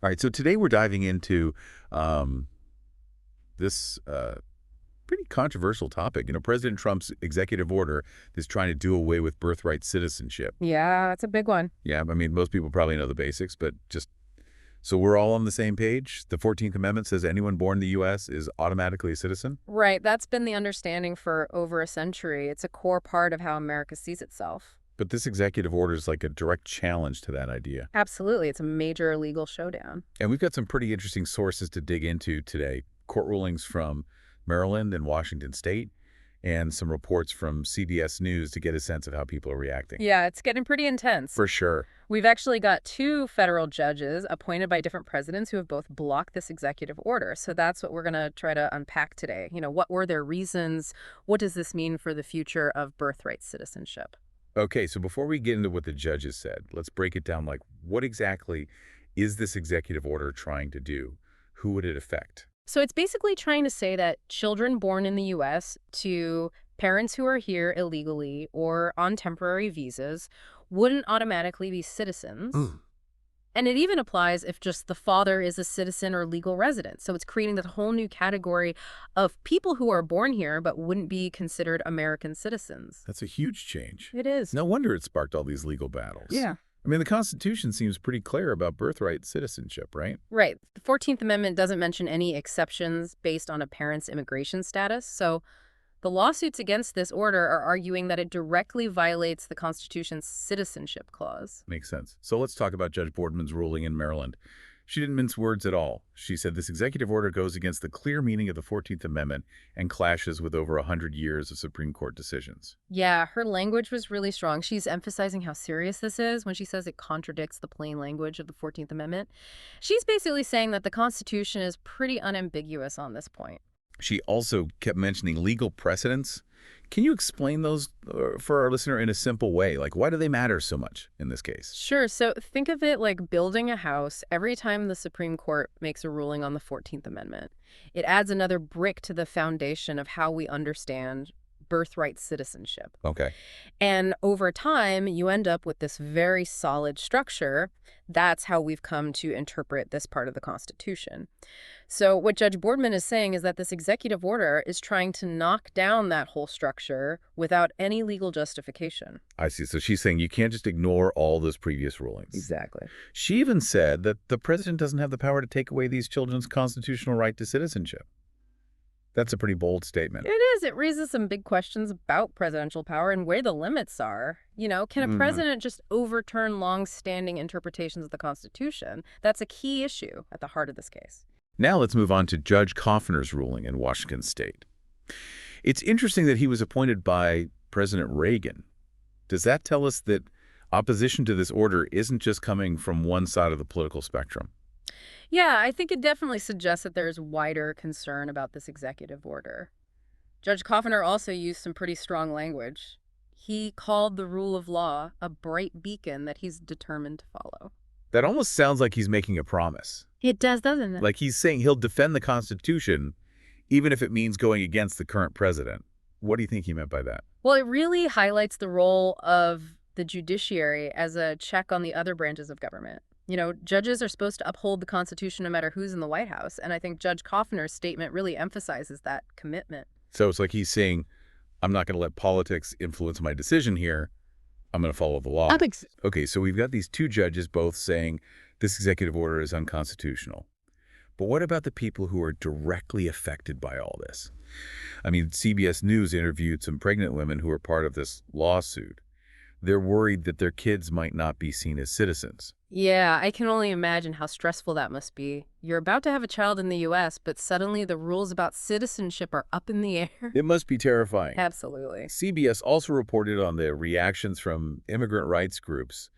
All right, so today we're diving into um, this pretty controversial topic. President Trump's executive order is trying to do away with birthright citizenship. Yeah, that's a big one. Yeah, I mean, most people probably know the basics, but just so we're all on the same page. The 14th Amendment says anyone born in the U.S. is automatically a citizen. Right, that's been the understanding for over a century. It's a core part of how America sees itself. But this executive order is like a direct challenge to that idea. Absolutely, it's a major legal showdown. And we've got some pretty interesting sources to dig into today. Court rulings from Maryland and Washington State, and some reports from CBS News to get a sense of how people are reacting. Yeah, it's getting pretty intense. For sure. We've actually got two federal judges appointed by different presidents who have both blocked this executive order. So that's what we're going to try to unpack today. What were their reasons? What does this mean for the future of birthright citizenship? Okay, so before we get into what the judges said, let's break it down. Like, what exactly is this executive order trying to do? Who would it affect? So it's basically trying to say that children born in the U.S. to parents who are here illegally or on temporary visas wouldn't automatically be citizens. Mm. And it even applies if just the father is a citizen or legal resident. So it's creating that whole new category of people who are born here but wouldn't be considered American citizens. That's a huge change. It is. No wonder it sparked all these legal battles. Yeah. I mean, the Constitution seems pretty clear about birthright citizenship, right? Right. The 14th Amendment doesn't mention any exceptions based on a parent's immigration status. So the lawsuits against this order are arguing that it directly violates the Constitution's citizenship clause. Makes sense. So let's talk about Judge Boardman's ruling in Maryland. She didn't mince words at all. She said this executive order goes against the clear meaning of the 14th Amendment and clashes with over 100 years of Supreme Court decisions. Yeah, her language was really strong. She's emphasizing how serious this is when she says it contradicts the plain language of the 14th Amendment. She's basically saying that the Constitution is pretty unambiguous on this point. She also kept mentioning legal precedents. Can you explain those for our listener in a simple way? Like, why do they matter so much in this case? Sure. So think of it like building a house. Every time the Supreme Court makes a ruling on the 14th Amendment, it adds another brick to the foundation of how we understand birthright citizenship. Okay. And over time, you end up with this very solid structure. That's how we've come to interpret this part of the Constitution. So what Judge Boardman is saying is that this executive order is trying to knock down that whole structure without any legal justification. I see. So she's saying you can't just ignore all those previous rulings. Exactly. She even said that the president doesn't have the power to take away these children's constitutional right to citizenship. That's a pretty bold statement. It is. It raises some big questions about presidential power and where the limits are. Can a president just overturn long-standing interpretations of the Constitution? That's a key issue at the heart of this case. Now let's move on to Judge Coffner's ruling in Washington State. It's interesting that he was appointed by President Reagan. Does that tell us that opposition to this order isn't just coming from one side of the political spectrum? Yeah, I think it definitely suggests that there's wider concern about this executive order. Judge Coffner also used some pretty strong language. He called the rule of law a bright beacon that he's determined to follow. That almost sounds like he's making a promise. It does, doesn't it? Like he's saying he'll defend the Constitution, even if it means going against the current president. What do you think he meant by that? Well, it really highlights the role of the judiciary as a check on the other branches of government. Judges are supposed to uphold the Constitution no matter who's in the White House, and I think Judge Coffner's statement really emphasizes that commitment. So it's like he's saying, I'm not going to let politics influence my decision here. I'm going to follow the law. Okay, so we've got these two judges both saying this executive order is unconstitutional. But what about the people who are directly affected by all this? I mean, CBS News interviewed some pregnant women who are part of this lawsuit. They're worried that their kids might not be seen as citizens. Yeah, I can only imagine how stressful that must be. You're about to have a child in the U.S., but suddenly the rules about citizenship are up in the air. It must be terrifying. Absolutely. CBS also reported on the reactions from immigrant rights groups.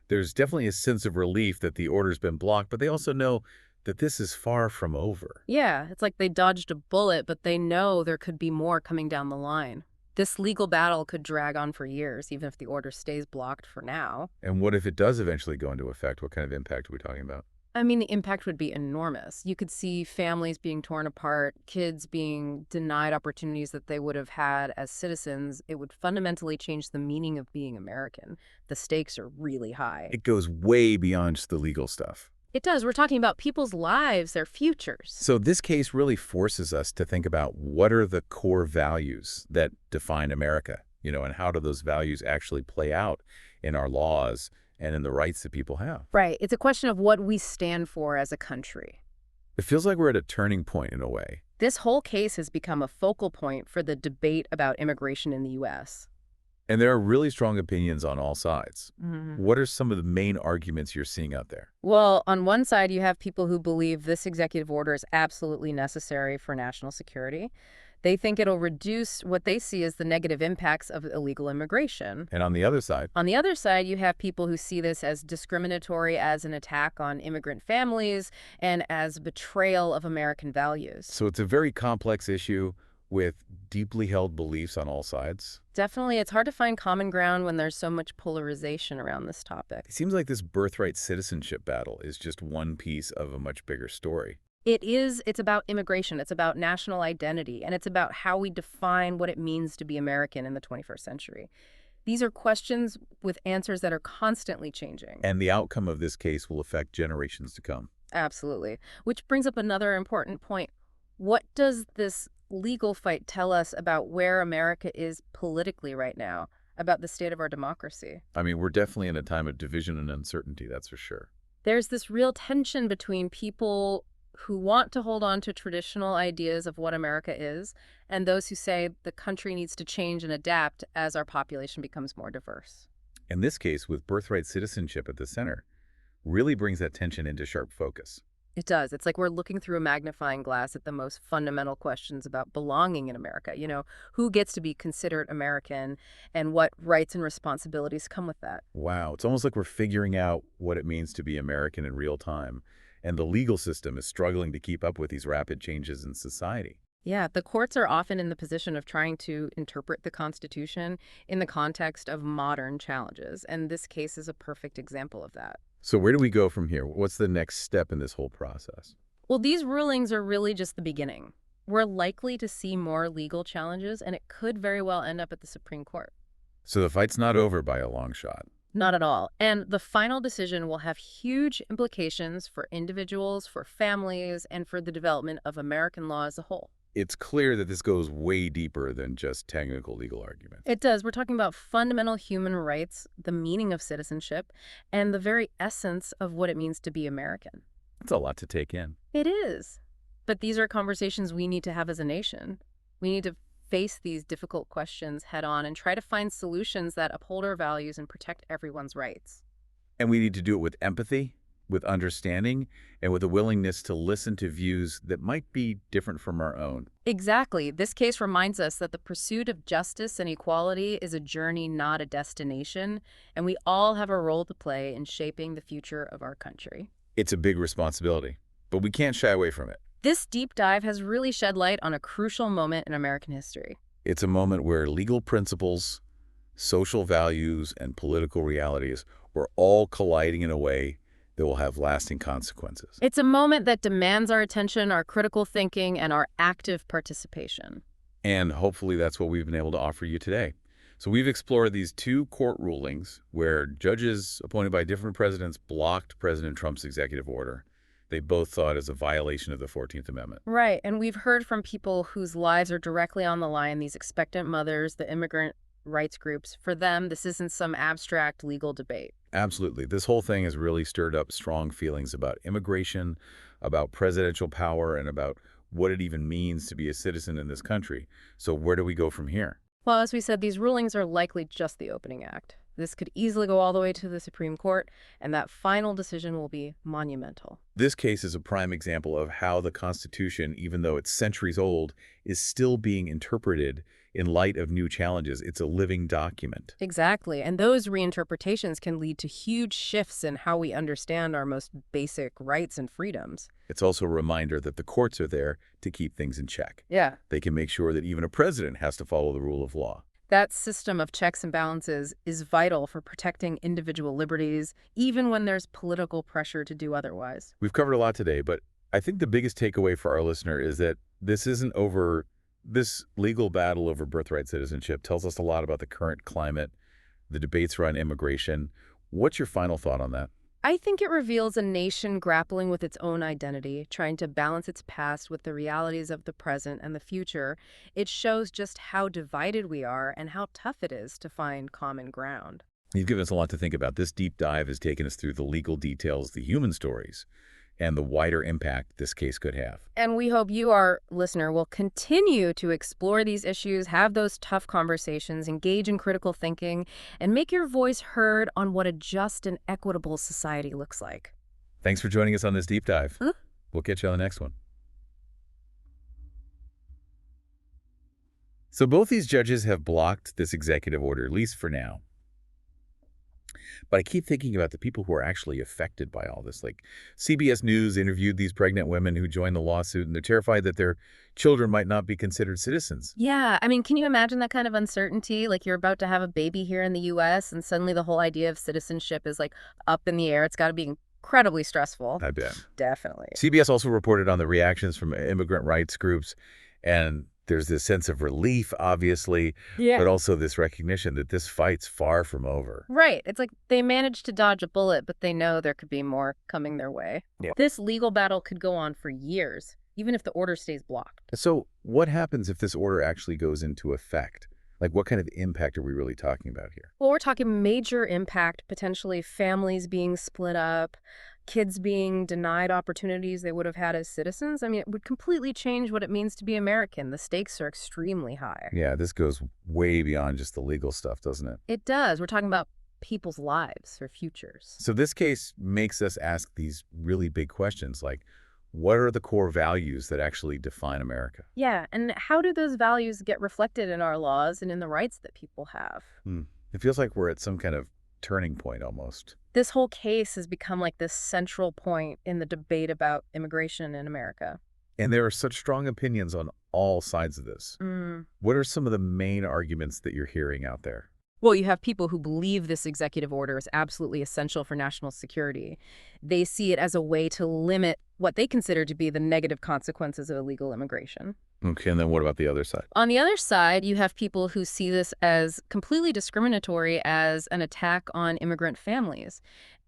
There's definitely a sense of relief that the order's been blocked, but they also know that this is far from over. Yeah, it's like they dodged a bullet, but they know there could be more coming down the line. This legal battle could drag on for years, even if the order stays blocked for now. And what if it does eventually go into effect? What kind of impact are we talking about? I mean, the impact would be enormous. You could see families being torn apart, kids being denied opportunities that they would have had as citizens. It would fundamentally change the meaning of being American. The stakes are really high. It goes way beyond just the legal stuff. It does. We're talking about people's lives, their futures. So this case really forces us to think about what are the core values that define America, and how do those values actually play out in our laws and in the rights that people have. Right. It's a question of what we stand for as a country. It feels like we're at a turning point in a way. This whole case has become a focal point for the debate about immigration in the U.S. And there are really strong opinions on all sides. Mhm. What are some of the main arguments you're seeing out there? Well, on one side, you have people who believe this executive order is absolutely necessary for national security. They think it'll reduce what they see as the negative impacts of illegal immigration. And on the other side, On the other side, you have people who see this as discriminatory, as an attack on immigrant families, and as betrayal of American values. so it's a very complex issue with deeply held beliefs on all sides. Definitely, it's hard to find common ground when there's so much polarization around this topic. It seems like this birthright citizenship battle is just one piece of a much bigger story. It is, it's about immigration, it's about national identity, and it's about how we define what it means to be American in the 21st century. These are questions with answers that are constantly changing. And the outcome of this case will affect generations to come. Absolutely. Which brings up another important point. What does this legal fight tell us about where America is politically right now, about the state of our democracy? I mean, we're definitely in a time of division and uncertainty, that's for sure. There's this real tension between people who want to hold on to traditional ideas of what America is and those who say the country needs to change and adapt as our population becomes more diverse. In this case, with birthright citizenship at the center, really brings that tension into sharp focus. It does. It's like we're looking through a magnifying glass at the most fundamental questions about belonging in America. Who gets to be considered American and what rights and responsibilities come with that. Wow, it's almost like we're figuring out what it means to be American in real time, and the legal system is struggling to keep up with these rapid changes in society. Yeah, the courts are often in the position of trying to interpret the Constitution in the context of modern challenges, and this case is a perfect example of that. So where do we go from here? What's the next step in this whole process? Well, these rulings are really just the beginning. We're likely to see more legal challenges, and it could very well end up at the Supreme Court. So the fight's not over by a long shot. Not at all. And the final decision will have huge implications for individuals, for families, and for the development of American law as a whole. It's clear that this goes way deeper than just technical legal arguments. It does. We're talking about fundamental human rights, the meaning of citizenship, and the very essence of what it means to be American. It's a lot to take in. It is. But these are conversations we need to have as a nation. We need to face these difficult questions head on and try to find solutions that uphold our values and protect everyone's rights. And we need to do it with empathy, with understanding, and with a willingness to listen to views that might be different from our own. Exactly. This case reminds us that the pursuit of justice and equality is a journey, not a destination, and we all have a role to play in shaping the future of our country. It's a big responsibility, but we can't shy away from it. This deep dive has really shed light on a crucial moment in American history. It's a moment where legal principles, social values, and political realities were all colliding in a way that will have lasting consequences. It's a moment that demands our attention, our critical thinking, and our active participation. And hopefully that's what we've been able to offer you today. So we've explored these two court rulings where judges appointed by different presidents blocked President Trump's executive order. They both saw it as a violation of the 14th Amendment. Right, and we've heard from people whose lives are directly on the line, these expectant mothers, the immigrant rights groups. For them, this isn't some abstract legal debate. Absolutely. This whole thing has really stirred up strong feelings about immigration, about presidential power, and about what it even means to be a citizen in this country. So where do we go from here? Well, as we said, these rulings are likely just the opening act. This could easily go all the way to the Supreme Court, and that final decision will be monumental. This case is a prime example of how the Constitution, even though it's centuries old, is still being interpreted in light of new challenges. It's a living document. Exactly, and those reinterpretations can lead to huge shifts in how we understand our most basic rights and freedoms. It's also a reminder that the courts are there to keep things in check. Yeah. They can make sure that even a president has to follow the rule of law. That system of checks and balances is vital for protecting individual liberties, even when there's political pressure to do otherwise. We've covered a lot today, but I think the biggest takeaway for our listener is that this isn't over. This legal battle over birthright citizenship tells us a lot about the current climate, the debates around immigration. What's your final thought on that? I think it reveals a nation grappling with its own identity, trying to balance its past with the realities of the present and the future. It shows just how divided we are and how tough it is to find common ground. You've given us a lot to think about. This deep dive has taken us through the legal details, the human stories, and the wider impact this case could have. And we hope you, our listener, will continue to explore these issues, have those tough conversations, engage in critical thinking, and make your voice heard on what a just and equitable society looks like. Thanks for joining us on this deep dive. Huh? We'll catch you on the next one. So both these judges have blocked this executive order, at least for now. But I keep thinking about the people who are actually affected by all this. Like CBS News interviewed these pregnant women who joined the lawsuit, and they're terrified that their children might not be considered citizens. Yeah, I mean, can you imagine that kind of uncertainty? Like you're about to have a baby here in the U.S., and suddenly the whole idea of citizenship is like up in the air. It's got to be incredibly stressful. I bet. Definitely. CBS also reported on the reactions from immigrant rights groups, and there's this sense of relief, obviously, Yeah. but also this recognition that this fight's far from over. Right. It's like they managed to dodge a bullet, but they know there could be more coming their way. Yeah. This legal battle could go on for years, even if the order stays blocked. So what happens if this order actually goes into effect? Like, what kind of impact are we really talking about here? Well, we're talking major impact, potentially families being split up, kids being denied opportunities they would have had as citizens. I mean, it would completely change what it means to be American. The stakes are extremely high. Yeah, this goes way beyond just the legal stuff, doesn't it? It does. We're talking about people's lives or futures. So this case makes us ask these really big questions, like, what are the core values that actually define America? Yeah, and how do those values get reflected in our laws and in the rights that people have? It feels like we're at some kind of turning point almost. This whole case has become like this central point in the debate about immigration in America. And there are such strong opinions on all sides of this. What are some of the main arguments that you're hearing out there? Well, you have people who believe this executive order is absolutely essential for national security. They see it as a way to limit what they consider to be the negative consequences of illegal immigration. Okay, and then what about the other side? On the other side, you have people who see this as completely discriminatory, as an attack on immigrant families,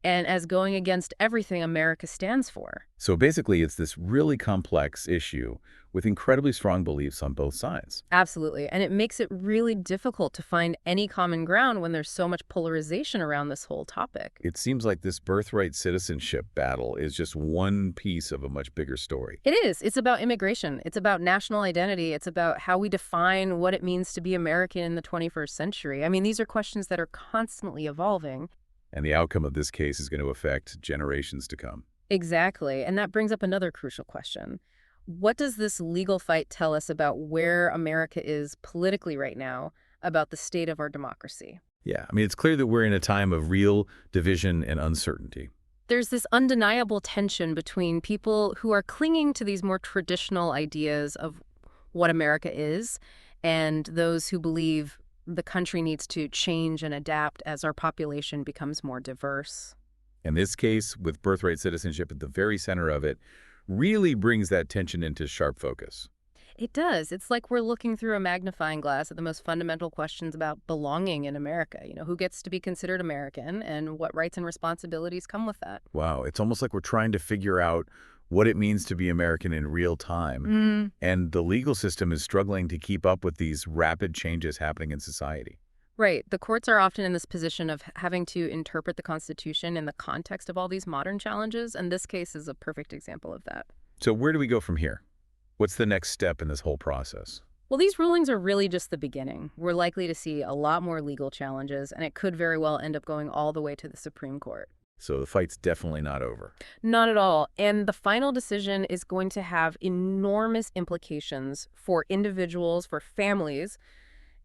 and as going against everything America stands for. So basically, it's this really complex issue with incredibly strong beliefs on both sides. Absolutely. And it makes it really difficult to find any common ground when there's so much polarization around this whole topic. It seems like this birthright citizenship battle is just one piece of a much bigger story. It is. It's about immigration. It's about national identity. It's about how we define what it means to be American in the 21st century. I mean, these are questions that are constantly evolving. And the outcome of this case is going to affect generations to come. Exactly. And that brings up another crucial question. What does this legal fight tell us about where America is politically right now, about the state of our democracy? Yeah, I mean, it's clear that we're in a time of real division and uncertainty. There's this undeniable tension between people who are clinging to these more traditional ideas of what America is and those who believe the country needs to change and adapt as our population becomes more diverse. And this case, with birthright citizenship at the very center of it, really brings that tension into sharp focus. It does. It's like we're looking through a magnifying glass at the most fundamental questions about belonging in America. You know, who gets to be considered American and what rights and responsibilities come with that. Wow, it's almost like we're trying to figure out what it means to be American in real time. And the legal system is struggling to keep up with these rapid changes happening in society. Right. The courts are often in this position of having to interpret the Constitution in the context of all these modern challenges, and this case is a perfect example of that. So where do we go from here? What's the next step in this whole process? Well, these rulings are really just the beginning. We're likely to see a lot more legal challenges, and it could very well end up going all the way to the Supreme Court. So the fight's definitely not over. Not at all. And the final decision is going to have enormous implications for individuals, for families,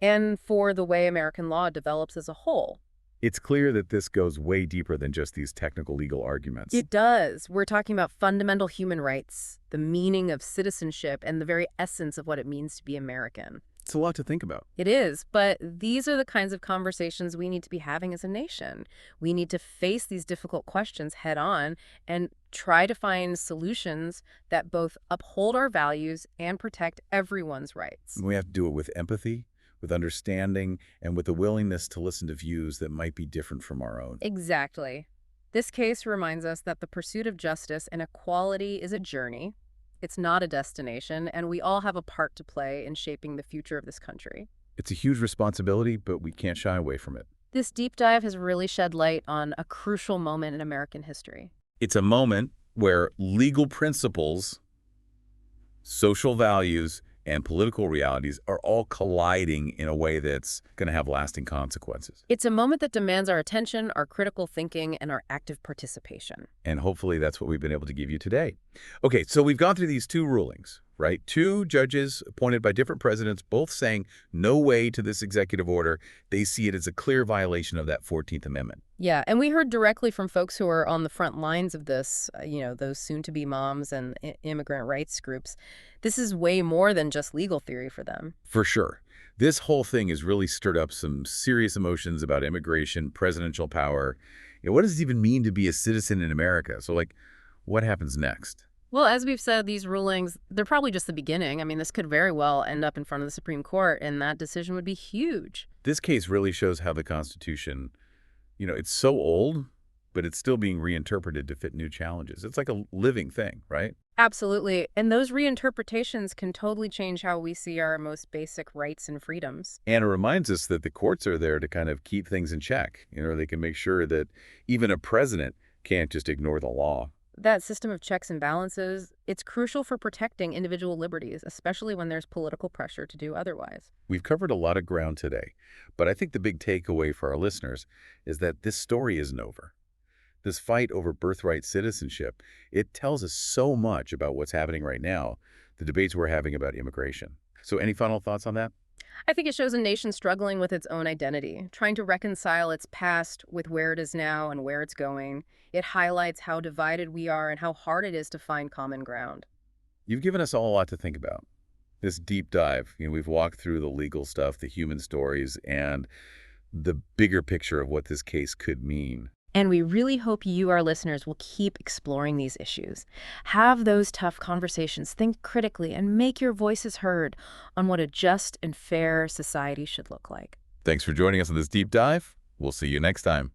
and for the way American law develops as a whole. It's clear that this goes way deeper than just these technical legal arguments. It does. We're talking about fundamental human rights, the meaning of citizenship, and the very essence of what it means to be American. It's a lot to think about. It is, but these are the kinds of conversations we need to be having as a nation. We need to face these difficult questions head on and try to find solutions that both uphold our values and protect everyone's rights. We have to do it with empathy, with understanding, and with the willingness to listen to views that might be different from our own. Exactly. This case reminds us that the pursuit of justice and equality is a journey. It's not a destination, and we all have a part to play in shaping the future of this country. It's a huge responsibility, but we can't shy away from it. This deep dive has really shed light on a crucial moment in American history. It's a moment where legal principles, social values, and political realities are all colliding in a way that's going to have lasting consequences. It's a moment that demands our attention, our critical thinking, and our active participation. And hopefully that's what we've been able to give you today. Okay, so we've gone through these two rulings, right? Two judges appointed by different presidents, both saying no way to this executive order. They see it as a clear violation of that 14th Amendment. Yeah, and we heard directly from folks who are on the front lines of this, those soon-to-be moms and immigrant rights groups. This is way more than just legal theory for them. For sure. This whole thing has really stirred up some serious emotions about immigration, presidential power. What does it even mean to be a citizen in America? So, what happens next? Well, as we've said, these rulings, they're probably just the beginning. I mean, this could very well end up in front of the Supreme Court, and that decision would be huge. This case really shows how the Constitution, it's so old, but it's still being reinterpreted to fit new challenges. It's like a living thing, right? Absolutely. And those reinterpretations can totally change how we see our most basic rights and freedoms. And it reminds us that the courts are there to kind of keep things in check. They can make sure that even a president can't just ignore the law. That system of checks and balances, it's crucial for protecting individual liberties, especially when there's political pressure to do otherwise. We've covered a lot of ground today, but I think the big takeaway for our listeners is that this story isn't over. This fight over birthright citizenship, it tells us so much about what's happening right now, the debates we're having about immigration. So any final thoughts on that? I think it shows a nation struggling with its own identity, trying to reconcile its past with where it is now and where it's going. It highlights how divided we are and how hard it is to find common ground. You've given us all a lot to think about. This deep dive, we've walked through the legal stuff, the human stories, and the bigger picture of what this case could mean. And we really hope you, our listeners, will keep exploring these issues. Have those tough conversations, think critically, and make your voices heard on what a just and fair society should look like. Thanks for joining us on this deep dive. We'll see you next time.